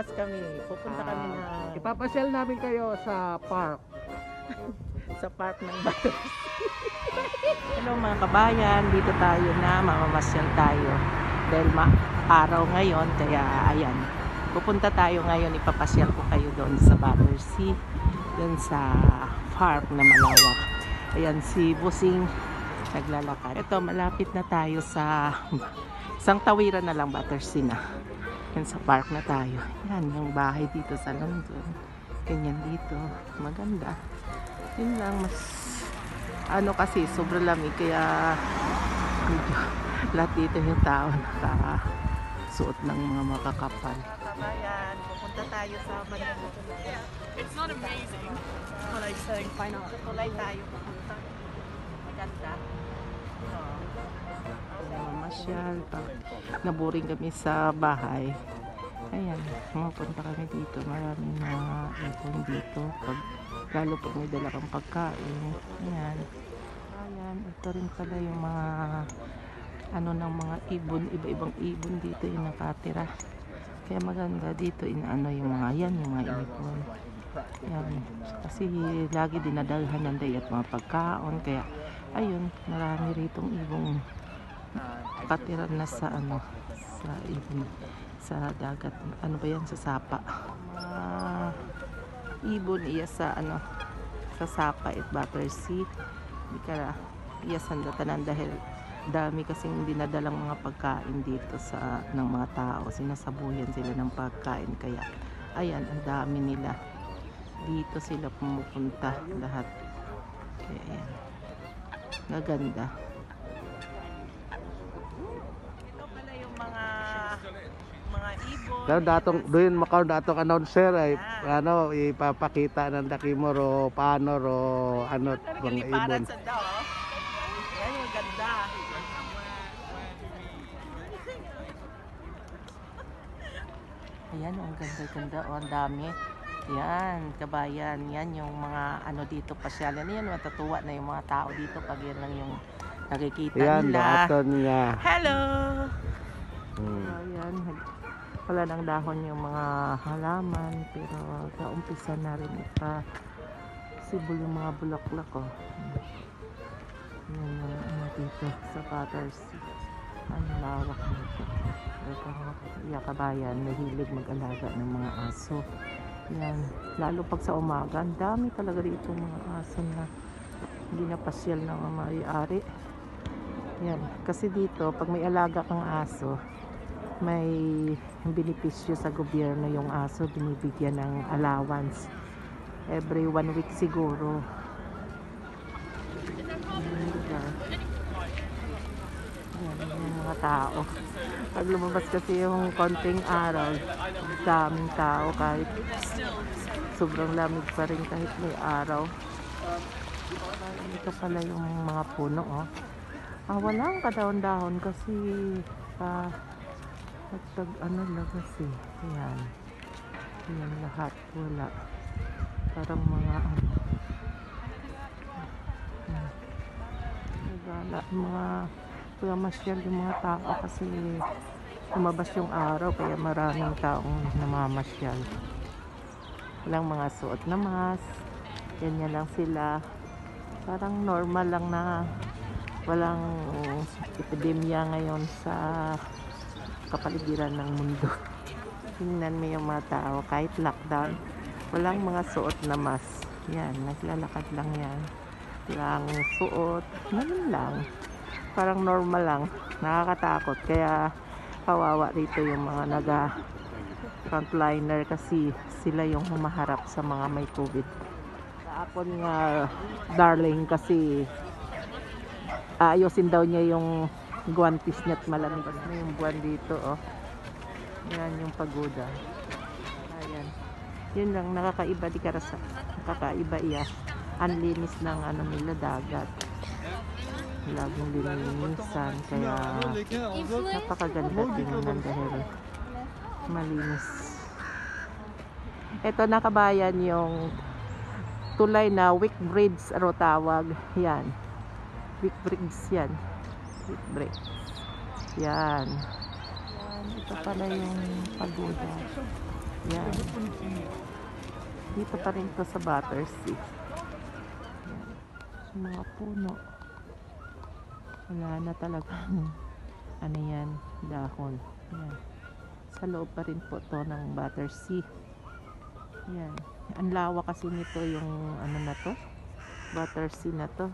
lalabas kami. Pupunta kami na Ipapasyal namin kayo sa park. sa park ng Batos. Hello mga kabayan, dito tayo na mamamasyal tayo. Dahil araw ngayon, kaya ayan. Pupunta tayo ngayon, ipapasyal ko kayo doon sa Battersea. Doon sa park na malawak. Ayan si Busing naglalakad. Ito, malapit na tayo sa isang tawiran na lang, Battersea na. Yan, sa park na tayo. Yan, yung bahay dito sa London. Ganyan dito. Maganda. Yun lang, mas ano kasi, sobrang lamig. Kaya medyo lahat dito yung tao nakasuot ng mga makakapal. Kabayan, pupunta tayo sa Manila. It's not amazing, but I'm saying fine art. Tulay tayo pupunta. Maganda. Masyal. Naboring kami sa bahay. Ayan, pupunta kami dito. Maraming mga ipon dito. Lalo pag may dala kang pagkain. Ayan. Ayan, ito rin pala yung mga ano ng mga ibon. Iba-ibang ibon dito yung nakatira. Kaya maganda dito inaano yung mga yan, yung mga ibon. Ayan. Kasi lagi dinadalhan ng day at mga pagkaon. Kaya ayun, marami ritong ibong patiran na sa ano, sa ibon, sa dagat. Ano ba yan? Sa sapa. Ibon iya sa ano, sa sapa at Battersea. Hindi ka iyasan datanan dahil dami kasing dinadalang mga pagkain dito sa ng mga tao. Sinasabuyan sila ng pagkain. Kaya ayan, ang dami nila. Dito sila pumupunta lahat. Kaya ayan. Maganda. Ito pala yung mga ibon. Pero datong doon makaw datong announcer ay ano ipapakita ng Dakimor o paano ro ano mga ibon. Sa daw. Yan yung ganda. Ayan, ang ganda-ganda. O, ang dami. Yan, kabayan. Yan yung mga ano dito, pasyalan. Yan, matatuwa na yung mga tao dito pag yan lang yung nakikita Yan, nila. doon niya. Hello! Ayan, wala ng dahon yung mga halaman, pero naumpisa na rin sibol yung mga bulaklak ko. Yan yung ano dito sa Battersea. Ang lawak nito. Ito, kabayan, mahilig mag-alaga ng mga aso. Yan, lalo pag sa umaga, ang dami talaga dito mga aso na hindi na pasyal ng may-ari. Yan, kasi dito, pag may alaga kang aso, may benepisyo sa gobyerno yung aso, binibigyan ng allowance. Every 1 week siguro. Yan, yung mga tao. Pag lumabas kasi yung konting araw, daming tao kahit sobrang lamig pa rin kahit may araw. Ito pala yung mga puno, oh. Walang kadahon-dahon kasi ano lang kasi. Ayan. Ayan lahat. Wala. Parang mga mga masyal yung mga tao kasi lumabas yung araw kaya maraming taong namamasyal. Walang mga suot na mask. Ganyan lang sila. Parang normal lang na walang epidemya ngayon sa kapaligiran ng mundo. Tingnan mo yung mga tao kahit lockdown, walang mga suot na mask. Yan, naglalakad lang yan. Walang suot, ganun lang. Parang normal lang, nakakatakot. Kaya kawawa dito yung mga frontliner kasi sila yung humaharap sa mga may COVID. Ako nga darling kasi ayusin daw niya yung guwantes niya at malamig na yung buwan dito, oh. Yan yung pagoda. Ayan. Yun lang, nakakaiba di karasa. Nakakaiba iya. Ang linis ng ano nila, dagat. Laging lininisan. Kaya napakaganda tingnan dahil malinis. Ito na kabayan yung tulay na Wick Bridge aro tawag. Yan. Wick Bridge yan. Wick Bridge. Yan. Ito pala yung pagoda. Yan. Dito pa rin to sa Battersea. Yan. Yung mga puno. Wala na talagang ano yan, dahon. Yan. Sa loob pa rin po to ng Battersea. Yan. Ang lawa kasi nito yung ano na to. Battersea na to.